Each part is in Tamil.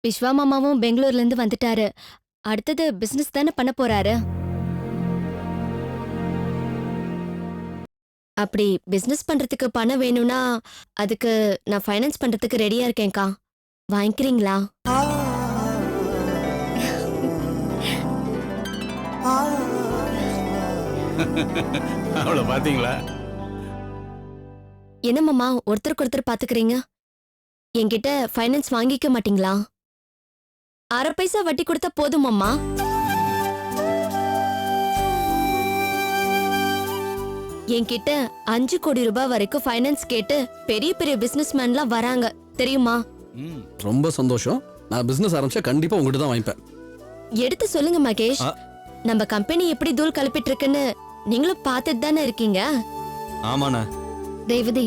விஸ்வா மாமாவும் பெங்களூர்ல இருந்து வந்துட்டாரு. அடுத்தது பிசினஸ் தானே பண்ண போறாரு. அப்படி பிசினஸ் பண்றதுக்கு பணம் வேணும்னா அதுக்கு நான் ஃபைனான்ஸ் பண்றதுக்கு ரெடியா இருக்கேன்க்கா. வாங்கிக்கிறீங்களா? அவளை பாத்தீங்களா? என்ன மாமா ஒருத்தருக்கு ஒருத்தர் பாத்துக்கிறீங்க? என்கிட்ட ஃபைனான்ஸ் வாங்கிக்க மாட்டீங்களா? அரை பைசா வட்டி கொடுத்தா போதும் மாமா. என்கிட்ட 5 கோடி ரூபாய் வரைக்கும் ஃபைனான்ஸ் கேட்டு பெரிய பெரிய பிசினஸ் மேன்லாம் வராங்க தெரியுமா? ரொம்ப சந்தோஷம். நான் பிசினஸ் ஆரம்பிச்சா கண்டிப்பா உங்ககிட்ட தான் வாங்கிப்பேன். எடுத்து சொல்லுங்க மகேஷ். நம்ம கம்பெனி எப்படி தூள் கலப்பிட்டு இருக்குன்னு நீங்களும் பார்த்துட்டு தானே இருக்கீங்க. ஆமாண்ணா. ரேவதி,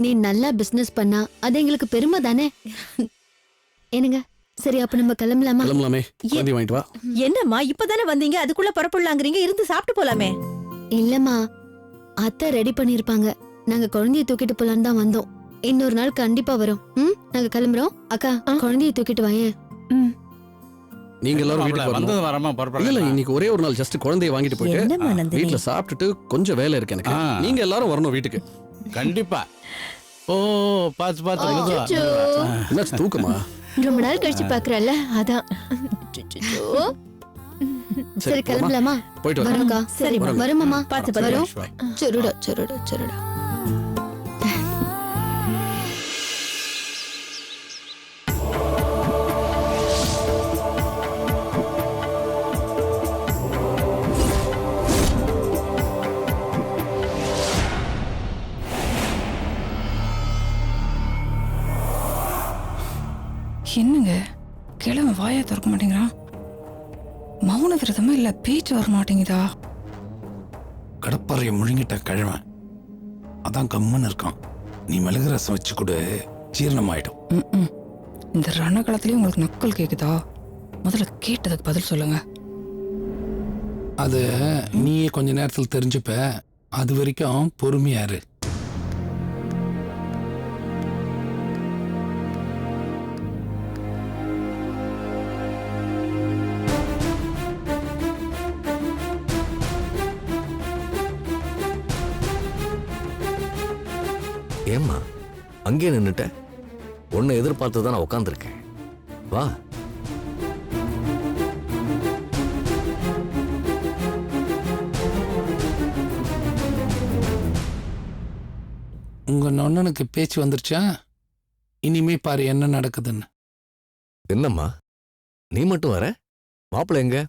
நீ நல்லா பிசினஸ் பண்ணா அது எங்களுக்கு பெருமை தானே? என்னங்க, சரி அப்ப நம்ம கிளம்பலாமா? கிளம்பலாமே. குழந்தை வாங்கிட்டு வா. என்னம்மா இப்பதானே வந்தீங்க, அதுக்குள்ள புறப்படலாங்கிறீங்க? இருந்து சாப்பிட்டு போலாமே. இல்லம்மா, அத்தை ரெடி பண்ணிருப்பாங்க. நாங்க குழந்தைய தூக்கிட்டு போலான்னு தான் வந்தோம். இன்னொரு நாள் கண்டிப்பா வரும். நாங்க கிளம்புறோம். அக்கா, குழந்தைய தூக்கிட்டு வாயேன். நீங்க எல்லாரும் வீட்டுக்கு வந்தது வரணும். வரமா இல்ல பரப்பல. இல்ல, இன்னைக்கு ஒரே ஒரு நாள் ஜஸ்ட் குழந்தைய வாங்கிட்டு போயிட்டு என்னம்மா நந்தினி? வீட்டுல சாப்பிட்டுட்டு கொஞ்சம் வேலை இருக்கு எனக்கு. நீங்க எல்லாரும் வரணும் வீட்டுக்கு. கண்டிப்பா. ஓ, பாத்து பாத்து மெதுவா. அச்சச்சோ. என்னாச்சு, தூக்கமா? ரொம்ப நாள் கழிச்சு பாக்குறல்ல, அதான். சரி கிளம்பலாமா? போயிட்டு வரேன். வரோம்க்கா. சரி, வரோம்மா. பாத்து பாத்து. வரோம். சொருடா சொருடா சொருடா. என்னங்க கிழமை வாயை திறக்க மாட்டேங்கிறான்? மௌன விரதமா இல்ல பேச்சு வர மாட்டேங்குதா? கடப்பாறையை முழுங்கிட்ட கிழவன் அதான் கம்முன்னு இருக்கான். நீ மிளகு ரசம் வச்சு கொடு, ஜீரணமாயிடும். இந்த ரணகாலத்திலயும் உங்களுக்கு நக்கல் கேக்குதா? முதல்ல கேட்டதுக்கு பதில் சொல்லுங்க. அது நீயே கொஞ்ச நேரத்தில் தெரிஞ்சுப்ப. அது வரைக்கும் பொறுமையாரு. ஏம்மா அங்கே நின்னுட்ட? உன்னை எதிர்பார்த்து தான் நான் உட்காந்துருக்கேன். வா. உங்க நொண்ணனுக்கு பேச்சு வந்துருச்சா? இனிமே பாரு என்ன நடக்குதுன்னு. என்னம்மா நீ மட்டும் வர? மாப்பிள்ளை எங்க?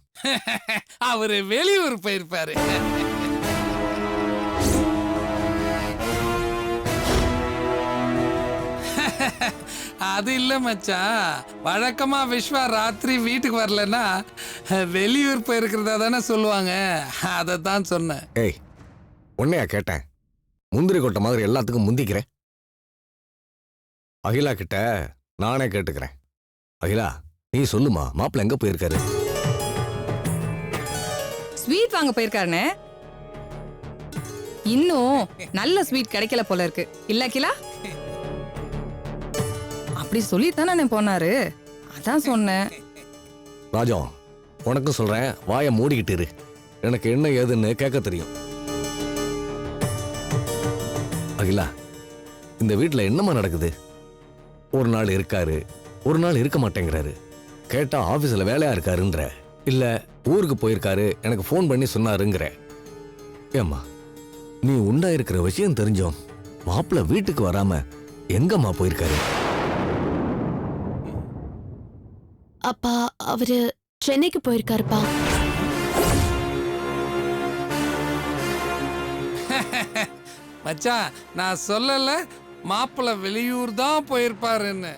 அவரு வெளியூர் போயிருப்பாரு. அது இல்ல மச்சான், வழக்கமா விஸ்வா ராத்திரி வீட்டுக்கு வரலன்னா வெளியூர் போயிருக்கிறதா தானே சொல்லுவாங்க. அதை தான் சொன்னேன். ஏய், உன்னையா கேட்டேன்? முந்திரி கொட்டை மாதிரி எல்லாத்துக்கும் முந்திக்கிறேன். அகிலா கிட்ட நானே கேட்டுக்கிறேன். அகிலா, நீ சொல்லுமா, மாப்பிள்ளை எங்க போயிருக்காரு? ஸ்வீட் வாங்க போயிருக்காருனே. இன்னும் நல்ல ஸ்வீட் கிடைக்கல போல இருக்கு. இல்ல கிலா? அப்படி சொல்லித்தானே போனாரு. அதான் சொன்னேன். ராஜா, உனக்கும் சொல்றேன், வாயை மூடிக்கிட்டு இரு. எனக்கு என்ன ஏதுன்னு கேட்க தெரியும். அகிலா, இந்த வீட்டில் என்னம்மா நடக்குது? ஒரு நாள் இருக்காரு, ஒரு நாள் இருக்க மாட்டேங்கிறாரு. கேட்டா ஆபீஸ்ல வேலையா இருக்காருன்ற, இல்ல ஊருக்கு போயிருக்காரு, எனக்கு ஃபோன் பண்ணி சொன்னாருங்கிற. ஏம்மா, நீ உண்டா இருக்கிற விஷயம் தெரிஞ்சோம் மாப்பிள்ளை வீட்டுக்கு வராம எங்கம்மா போயிருக்காரு? அப்பா, அவரு சென்னைக்கு போயிருக்காருப்பா. மச்சான், நான் சொல்லல மாப்பிள்ளை வெளியூர் தான் போயிருப்பாருன்னு.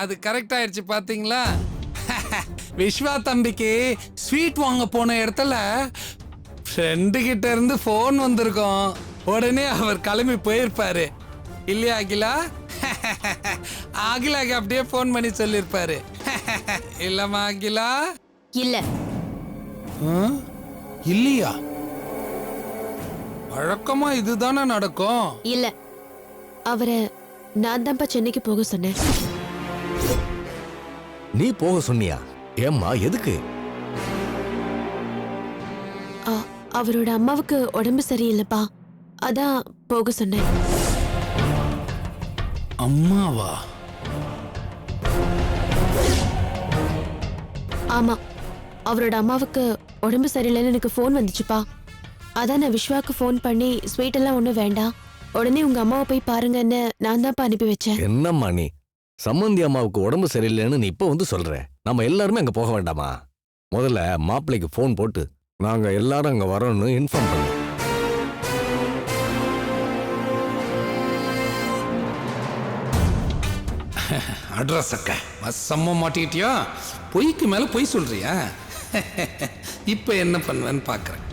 அது கரெக்ட் ஆயிடுச்சு பாத்தீங்களா? விஸ்வா தம்பிக்கு ஸ்வீட் வாங்க போன இடத்துல ஃப்ரெண்டு கிட்ட இருந்து ஃபோன் வந்திருக்கோம். உடனே அவர் கிளம்பி போயிருப்பாரு. இல்லையா அகிலா? அகிலாக்கு அப்படியே ஃபோன் பண்ணி சொல்லியிருப்பாரு. இல்லம்மா அகிலா? இல்ல. இல்லையா? வழக்கமா இதுதானே நடக்கும். இல்ல. அவரை நான் தான்ப்பா சென்னைக்கு போக சொன்னேன். நீ போக சொன்னியா? ஏம்மா எதுக்கு? அவரோட அம்மாவுக்கு உடம்பு சரியில்லைப்பா, அதான் போக சொன்னேன். அம்மாவா? ஆமா, அவரோட அம்மாவுக்கு உடம்பு சரியில்லைன்னு எனக்கு ஃபோன் வந்துச்சுப்பா. அதான் நான் விஸ்வாக்கு ஃபோன் பண்ணி ஸ்வீட் எல்லாம் ஒன்றும் வேண்டாம், உடனே உங்க அம்மாவை போய் பாருங்கன்னு நான் தான்ப்பா அனுப்பி வச்சேன். என்னம்மா நீ? சம்மந்தி அம்மாவுக்கு உடம்பு சரியில்லைன்னு நீ இப்ப வந்து சொல்ற. நம்ம எல்லாருமே அங்க போக வேண்டாமா? முதல்ல மாப்பிள்ளைக்கு ஃபோன் போட்டு நாங்க எல்லாரும் அங்க வரோம்னு இன்ஃபார்ம் பண்ணு. அட்ரஸ் அக்க மசம்மா மாட்டிக்கிட்டியா? பொய்க்கு மேல பொய் சொல்றியா? இப்ப என்ன பண்ணுவேன்னு பாக்குறேன்.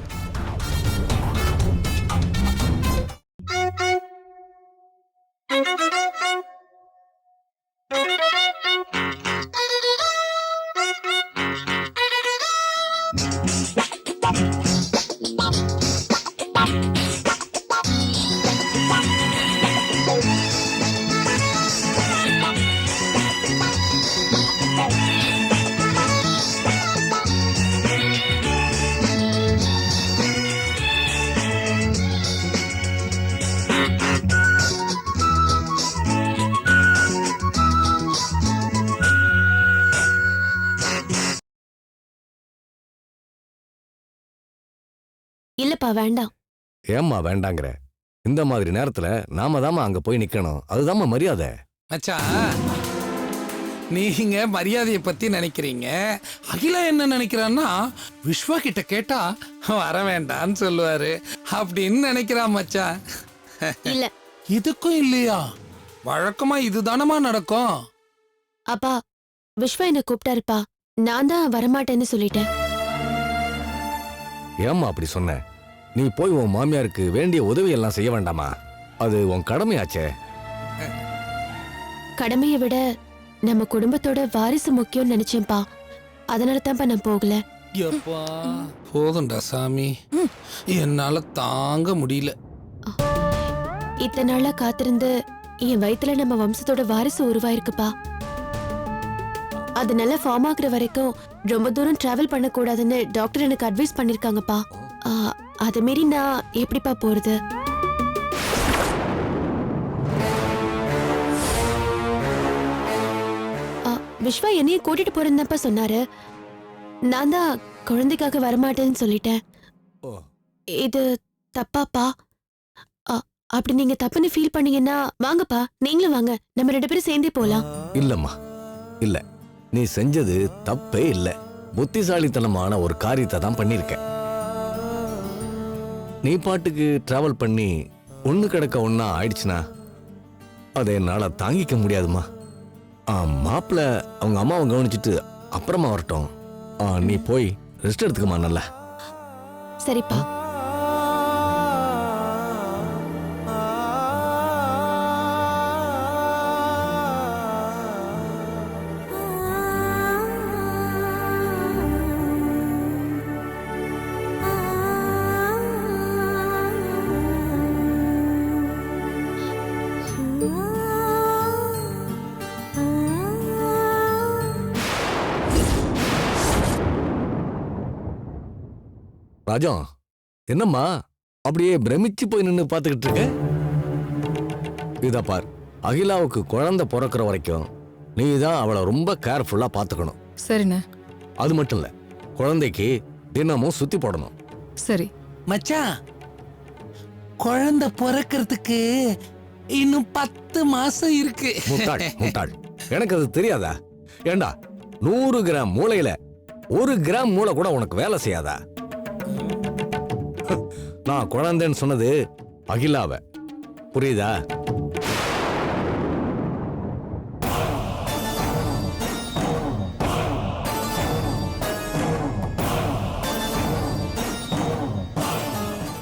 இல்லப்பா வேண்டாம். ஏம்மா வேண்டாங்கிற? இந்த மாதிரி நேரத்துல நாம தாம்மா அங்க போய் நிக்கணும். அதுதாம்மா மரியாதை. மச்சான், நீங்க மரியாதையை பத்தி நினைக்கிறீங்க. அகிலா என்ன நினைக்கிறான்னா, விஸ்வா கிட்ட கேட்டா வர வேண்டான்னு சொல்லுவாரு அப்படின்னு நினைக்கிறான் மச்சான். இல்ல இதுக்கும் இல்லையா? வழக்கமா இதுதானமா நடக்கும். அப்பா, விஸ்வா என்ன கூப்பிட்டாருப்பா, நான் தான் வரமாட்டேன்னு சொல்லிட்டேன். ஏம்மா அப்படி சொன்ன? நீ போய் உன் மாமியாருக்கு வேண்டிய உதவி எல்லாம் செய்ய வேண்டாமா? அது உன் கடமையாச்சே. கடமையை விட நம்ம குடும்பத்தோட வாரிசு முக்கியம்னு நினைச்சேன்ப்பா, அதனால தான்ப்பா நான் போகல. போதும்டா சாமி, என்னால தாங்க முடியல. இத்தனை நாளா காத்திருந்து என் வயித்துல நம்ம வம்சத்தோட வாரிசு உருவாயிருக்குப்பா. அது நல்லா ஃபார்ம் ஆகுற வரைக்கும் ரொம்ப தூரம் டிராவல் பண்ணக்கூடாதுன்னு டாக்டர் எனக்கு அட்வைஸ் பண்ணிருக்காங்கப்பா. அதை மீறி நான் எப்படிப்பா போறது? விஸ்வா என்னையும் கூட்டிட்டு போறேன்தான்ப்பா சொன்னாரு. நான் தான் குழந்தைக்காக வரமாட்டேன்னு சொல்லிட்டேன். இது தப்பாப்பா? அப்படி நீங்க தப்புன்னு ஃபீல் பண்ணீங்கன்னா வாங்கப்பா, நீங்களும் வாங்க, நம்ம 2 பேரும் சேர்ந்தே போலாம். இல்லம்மா, இல்ல. நீ செஞ்சது தப்பே இல்ல. புத்திசாலித்தனமான ஒரு காரியத்தை தான் பண்ணிருக்க. நீ பாட்டுக்கு டிராவல் பண்ணி ஒண்ணு கிடக்க ஒண்ணா ஆயிடுச்சுனா அதை என்னால தாங்கிக்க முடியாதுமா. மாப்பிள்ள அவங்க அம்மாவை கவனிச்சுட்டு அப்புறமா வரட்டும். நீ போய் ரெஸ்ட் எடுத்துக்கமா. நல்லா சரிப்பா. ராஜா, என்னம்மா அப்படியே பிரமிச்சு போய் நின்று பார்த்துக்கிட்டு இருக்க? இத பார், அகிலாவுக்கு குழந்தை பிறக்கிற வரைக்கும் நீ தான் அவளை ரொம்ப கேர்ஃபுல்லா பார்த்துக்கணும். சரிண்ணே. அது மட்டும் இல்ல, குழந்தைக்கு தினமும் சுத்தி போடணும். சரி மச்சான், குழந்தை பிறக்கிறதுக்கு இன்னும் 10 மாசம் இருக்கு. முட்டாள் முட்டாள், எனக்கு அது தெரியாதா? ஏண்டா 100 கிராம் மூளையில 1 கிராம் மூளை கூட உனக்கு வேலை செய்யாதா? நான் குழந்தைன்னு சொன்னது அகிலாவ, புரியுதா?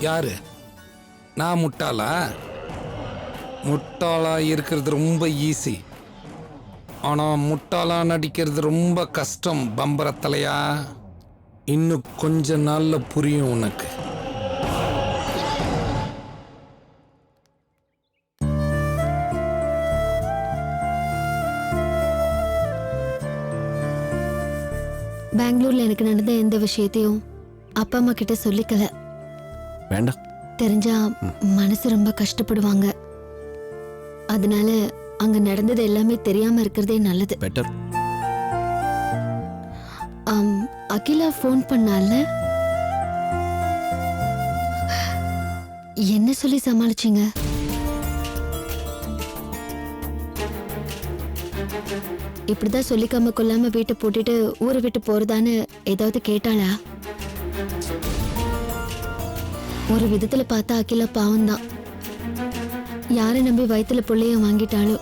யாரு? நான் முட்டாளா? முட்டாளா இருக்கிறது ரொம்ப ஈஸி, ஆனா முட்டாளா நடிக்கிறது ரொம்ப கஷ்டம். பம்பரத்தலையா, இன்னும் கொஞ்ச நாள்ல புரியும் உனக்கு. பெங்களூர்ல எனக்கு நடந்த எந்த விஷயத்தையும் அப்பா அம்மா கிட்ட சொல்லிக்கல. வேண்டாம். தெரிஞ்சா மனசு ரொம்ப கஷ்டப்படுவாங்க. அதனால அங்க நடந்தது எல்லாமே தெரியாம இருக்கிறதே நல்லது. பெட்டர். அகிலா ஃபோன் பண்ணால என்ன சொல்லி சமாளிச்சீங்க? இப்படிதான் சொல்லிக்காம கொள்ளாம வீட்டை பூட்டிட்டு ஊரை விட்டு போறதான்னு ஏதாவது கேட்டாளா? ஒரு விதத்துல பார்த்தா அகிலா பாவம்தான். யாரை நம்பி வயித்துல புள்ளைய வாங்கிட்டாளோ.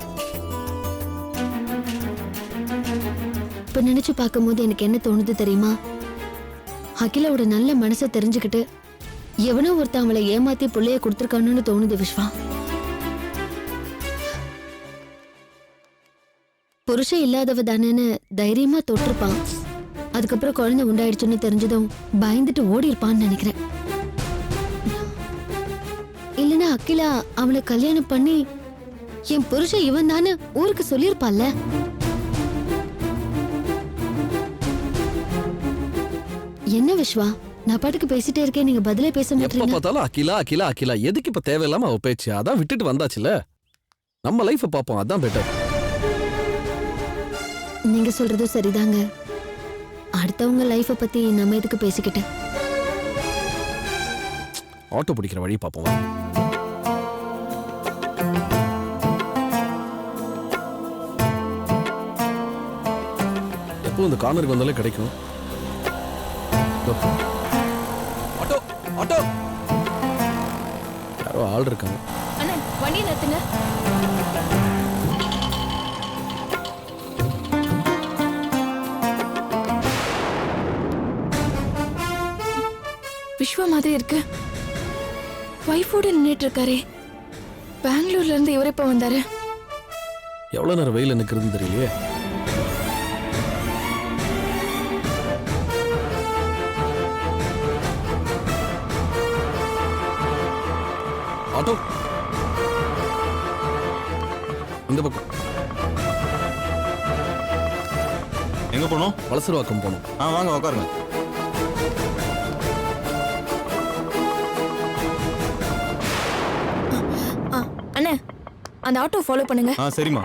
இப்ப நினைச்சு பார்க்கும்போது எனக்கு என்ன தோணுது தெரியுமா? அகிலாவோட நல்ல மனசை தெரிஞ்சுக்கிட்டு எவனோ ஒருத்தன் அவளை ஏமாத்தி புள்ளைய கொடுத்துருக்கானு தோணுது விஸ்வா. புருஷன் இல்லாதவ தானேன்னு தைரியமா தொட்டிருப்பான். அதுக்கப்புறம் குழந்தை உண்டாயிடுச்சுன்னு தெரிஞ்சதும் பயந்துட்டு ஓடி இருப்பான்னு நினைக்கிறேன். இல்லனா அகிலா அவளை கல்யாணம் பண்ணி என் புருஷன் இவன் தானே ஊருக்கு சொல்லியிருப்பான்ல. என்ன விஸ்வா, நான் பாட்டுக்கு பேசிட்டே இருக்கேன், நீங்க பதிலே பேச எப்ப மாட்டீங்க. பார்த்தாலும் அகிலா அகிலா அகிலா. எதுக்கு இப்ப தேவையில்லாம அவ பேச்சு? அதான் விட்டுட்டு வந்தாச்சுல. நம்ம லைஃப பாப்போம், அதான் பெட்டர். நீங்க சொல்றது சரிதாங்க. அடுத்தவங்க லைஃப பத்தி நம்ம எதுக்கு பேசிக்கிட்டு? ஆட்டோ பிடிக்கிற வழி பாப்போம். வா. எப்போ இந்த கார்னருக்கு வந்தாலே கிடைக்கும். இதோ. Auto auto. யாரோ ஆள் இருக்காங்க. அண்ணா வண்டி நிறுத்துங்க. விஸ்வா மாதிரி இருக்கு. வைஃபோட நின்னுட்டு இருக்காரே. பெங்களூர்ல இருந்து இவர் எப்ப வந்தாரு? எவ்வளவு நேரம் வெயில நிக்கிறதுன்னு தெரியலையே. ஆட்டோ இந்த பக்கம். எங்க போனோம்? வலசரவாக்கம் போனோம். வாங்க உட்காருங்க. அண்ணா அந்த ஆட்டோ ஃபாலோ பண்ணுங்க. சரிம்மா.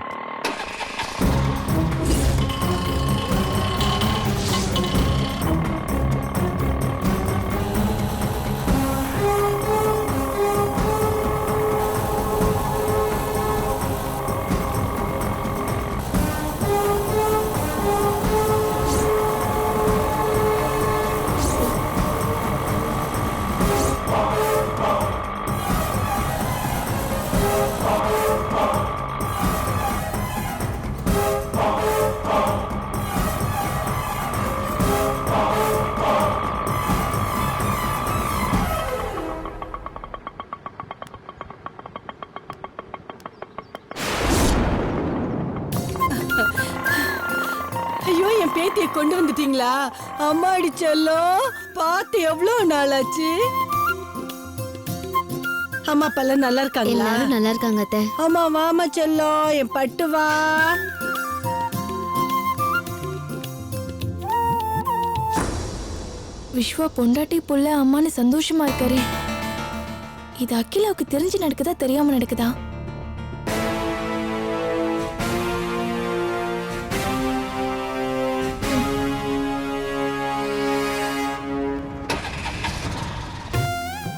ஐயோ, என் பேத்தியை கொண்டு வந்துட்டீங்களா? அம்மாடி செல்லம், பார்த்து எவ்வளவு நாளாச்சு. அம்மா அப்பெல்லாம் நல்லா இருக்காங்களா? எல்லாரும் நல்லா இருக்காங்க அத்தை. ஆமா வாமா செல்லம், என் பட்டு வா. விஸ்வா பொண்டாட்டி புள்ள அம்மான்னு சந்தோஷமா இருக்காரே. இது அகிலாவுக்கு தெரிஞ்சு நடக்குதா தெரியாம நடக்குதா?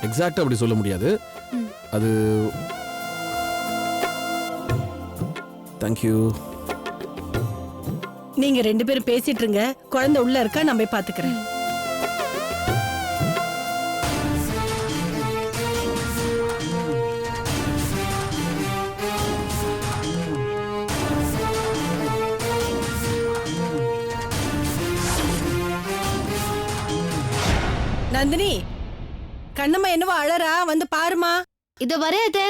எக்ஸாக்ட்டா அப்படி சொல்ல முடியாது. அது தேங்க்யூ. நீங்க ரெண்டு பேரும் பேசிட்டு இருங்க, குழந்தை உள்ள இருக்கா, நான் போய் பாத்துக்கிறேன். நந்தினி, கண்ணம்மா என்னவோ அழறா, வந்து பாருமா. இதோ வரேன் அத்தை.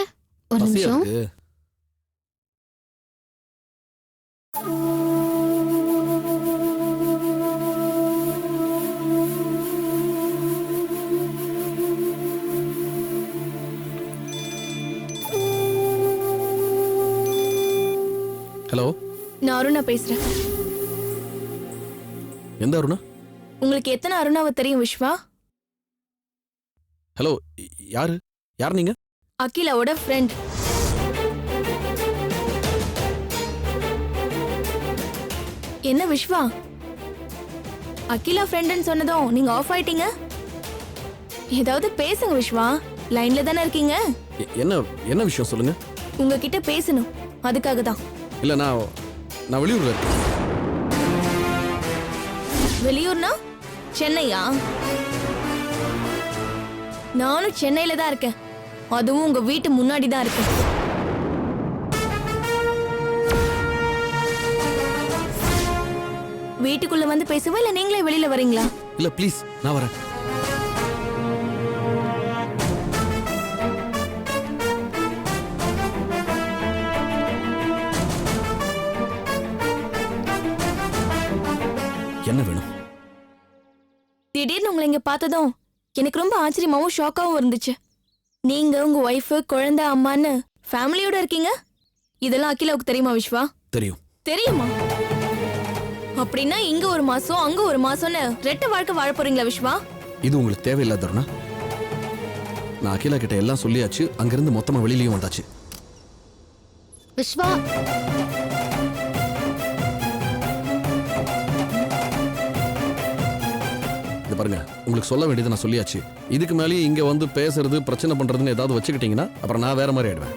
ஒரு பசியா நிமிஷம். இருக்கு. ஹலோ, நான் அருணா பேசுறேன். எந்த அருணா? உங்களுக்கு எத்தனை அருணாவை தெரியும் விஸ்வா? ஹலோ, யாரு யார் நீங்க? அகிலாவோட ஃப்ரெண்ட். என்ன விஸ்வா, அகிலா ஃப்ரெண்டுன்னு சொன்னதும் நீங்க ஆஃப் ஆயிட்டீங்க? ஏதாவது பேசுங்க விஸ்வா, லைன்ல தானே இருக்கீங்க. என்ன என்ன விஷயம் சொல்லுங்க. உங்ககிட்ட பேசணும், அதுக்காக தான். இல்ல நான் வெளியூர்ல இருக்கேன். வெளியூர்னா சென்னையா? நானும் சென்னையில தான் இருக்கேன், அதுவும் உங்க வீட்டு முன்னாடி தான் இருக்கேன். வீட்டுக்குள்ள வந்து பேசுவா இல்ல நீங்களே வெளியில வரீங்களா? இல்ல ப்ளீஸ், நான் வரேன். என்ன வேணும்? திடீர்னு உங்களை இங்க பார்த்ததும் எனக்கு ரொம்ப ஆச்சரியமாவும் ஷாக்காவும் இருந்துச்சு. நீங்க உங்க ஒய்ஃப், குழந்தை, அம்மான்னு ஃபேமிலியோட இருக்கீங்க. இதெல்லாம் அகிலாவுக்கு தெரியுமா விஸ்வா? தெரியும். தெரியுமா? அப்படின்னா இங்க ஒரு மாசம் அங்க ஒரு மாசம்னு ரெட்டை வாழ்க்கை வாழ போறீங்களா விஸ்வா? இது உங்களுக்கு தேவையில்லாத தருணா. நான் அகிலா கிட்ட எல்லாம் சொல்லியாச்சு. அங்கிருந்து மொத்தமா வெளியிலயும் வந்தாச்சு. விஸ்வா, இது பாருங்க, உங்களுக்கு சொல்ல வேண்டியது நான் சொல்லியாச்சு. இதுக்கு மேலேயே இங்க வந்து பேசுறது, பிரச்சனை பண்றதுன்னு ஏதாவது வச்சுக்கிட்டீங்கன்னா அப்புறம் நான் வேற மாதிரி ஆயிடுவேன்.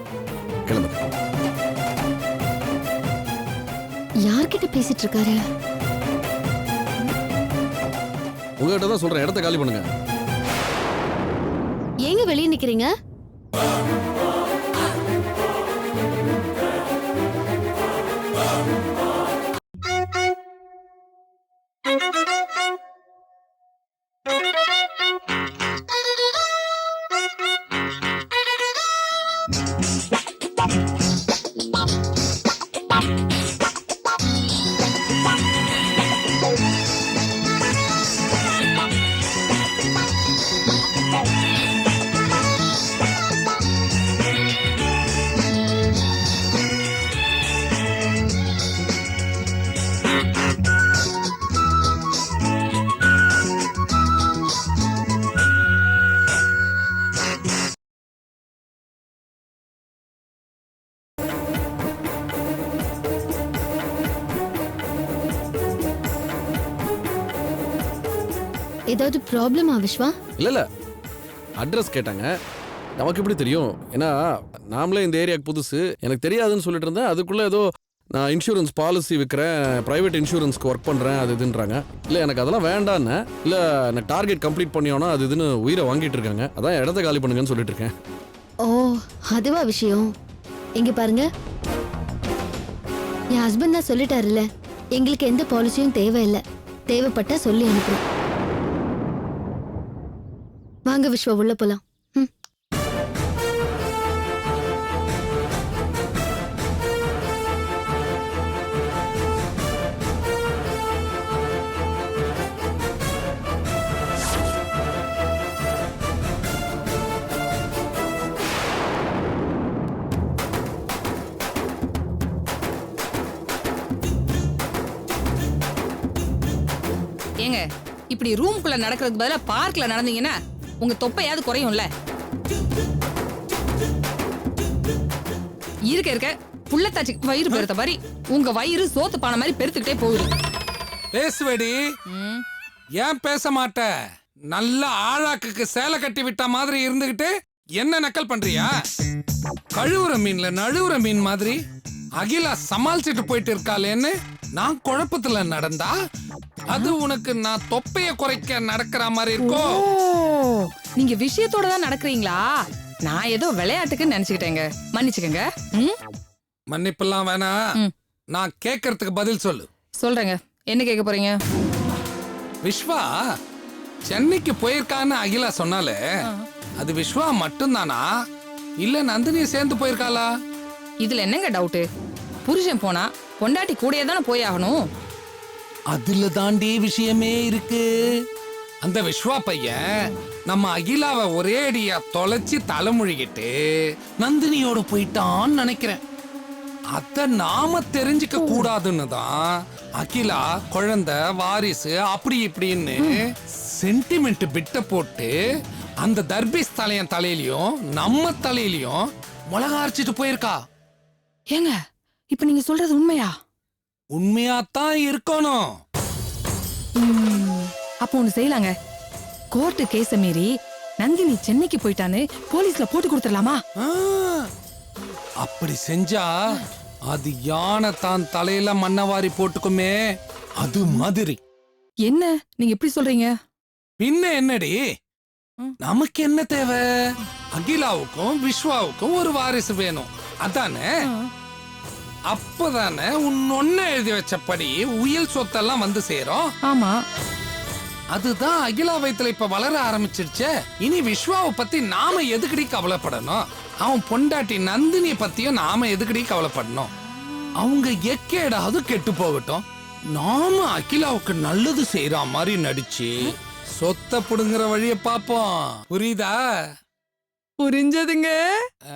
கிளம்புங்க. யார்கிட்ட பேசிட்டு இருக்காரு? உங்ககிட்ட தான் சொல்றேன், இடத்த காலி பண்ணுங்க. ஏங்க வெளியே நிக்கிறீங்க? ஏதாவது ப்ராப்ளமா விஸ்வா? இல்ல அட்ரஸ் கேட்டாங்க. நமக்கு எப்படி தெரியும்? ஏன்னா நாமளே இந்த ஏரியாவுக்கு புதுசு, எனக்கு தெரியாதுன்னு சொல்லிட்டு இருந்தேன். அதுக்குள்ள ஏதோ நான் இன்சூரன்ஸ் பாலிசி விற்கிறேன், பிரைவேட் இன்சூரன்ஸ்க்கு ஒர்க் பண்ணுறேன், அது இதுன்றாங்க. இல்லை எனக்கு அதெல்லாம் வேண்டான்னு, இல்லை எனக்கு டார்கெட் கம்ப்ளீட் பண்ணியோன்னா அது இதுன்னு உயிரை வாங்கிட்டு இருக்காங்க. அதான் இடத்த காலி பண்ணுங்கன்னு சொல்லிட்டு இருக்கேன். ஓ, அதுவா விஷயம். இங்க பாருங்க, என் ஹஸ்பண்ட் தான் சொல்லிட்டாருல்ல, எங்களுக்கு எந்த பாலிசியும் தேவையில்லை. தேவைப்பட்டா சொல்லி அனுப்புறோம். வாங்க விஸ்வா, உள்ள போலாம். ஏங்க, இப்படி ரூம்குள்ள நடக்கிறதுக்கு பதிலா பார்க்ல நடந்தீங்கன்னா உங்க தொப்பையாவது குறையும்ல. இருக்க புள்ளத்தாச்சி வயிறு பெருத்த மாதிரி உங்க வயிறு சோத்து பானை மாதிரி பெருத்துக்கிட்டே போகுது. பேசுவடி. ஏன் பேச மாட்ட? நல்ல ஆழாக்குக்கு சேலை கட்டி விட்ட மாதிரி இருந்துகிட்டு என்ன நக்கல் பண்றியா? கழுவுற மீன்ல நழுவுற மீன் மாதிரி அகிலா சமாளிச்சுட்டு போயிட்டு இருக்காளேன்னு நான் குழப்பத்துல நடந்தா அது உனக்கு நான் தொப்பைய குறைக்க நடக்கிற மாதிரி இருக்கோ? நீங்க விஷயத்தோட தான் நடக்கிறீங்களா? நான் ஏதோ விளையாட்டுக்குன்னு நினைச்சுக்கிட்டேங்க, மன்னிச்சுக்கங்க. மன்னிப்பெல்லாம் வேணாம், நான் கேட்கறதுக்கு பதில் சொல்லு. சொல்றேங்க, என்ன கேட்க போறீங்க? விஸ்வா சென்னைக்கு போயிருக்கான்னு அகிலா சொன்னாலே அது விஸ்வா மட்டும்தானா இல்ல நந்தினி சேர்ந்து போயிருக்காளா? இதுல என்னங்க டவுட்டு? புருஷன் போனா பொண்டாட்டி கூடயே தானே போய் ஆகணும். அதுல தாண்டி விஷயமே இருக்கு. அந்த விஸ்வா பையன் நம்ம அகிலாவை ஒரே அடியா தொலைச்சி தலைமுழுகிட்டு நந்தினியோட போயிட்டான்னு நினைக்கிறேன். அத நாம தெரிஞ்சுக்க கூடாதுன்னு தான் அகிலா குழந்தை வாரிசு அப்படி இப்படின்னு சென்டிமெண்ட் பிட்ட போட்டு அந்த தர்பீஸ் தலையன் தலையிலயும் நம்ம தலையிலயும் மிளகா அரைச்சிட்டு போயிருக்கா. ஏங்க இப்ப நீங்க சொல்றது உண்மையா? உண்மையாத்தான் இருக்கணும். அப்போ ஒண்ணு செய்யலாங்க. கோர்ட்டு கேஸ மீறி நந்தினி சென்னைக்கு போயிட்டான்னு போலீஸ்ல போட்டு கொடுத்துடலாமா? ஆ, அப்படி செஞ்சா அது யானை தான் தலையில மண்ணவாரி போட்டுக்குமே, அது மாதிரி. என்ன நீங்க எப்படி சொல்றீங்க? பின்ன என்னடி, நமக்கு என்ன தேவை? அகிலாவுக்கும் விஸ்வாவுக்கும் ஒரு வாரிசு வேணும், அதானே? அப்பதானே உன்னொன்னு எழுதி வச்சபடி உயில் சொத்தெல்லாம் வந்து சேரும். ஆமா. அதுதான் அகிலா வயித்துல இப்ப வளர ஆரம்பிச்சிருச்சே. இனி விஸ்வாவை பத்தி நாம எதுக்கடி கவலைப்படணும்? அவன் பொண்டாட்டி நந்தினிய பத்தியும் நாம எதுக்கடி கவலைப்படணும்? அவங்க எக்கேடாவது கெட்டு போகட்டும். நாம அகிலாவுக்கு நல்லது செய்யற மாதிரி நடிச்சு சொத்தை புடுங்குற வழிய பாப்போம். புரியுதா? புரிஞ்சதுங்க, ஆ,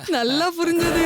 நல்லா புரிஞ்சது.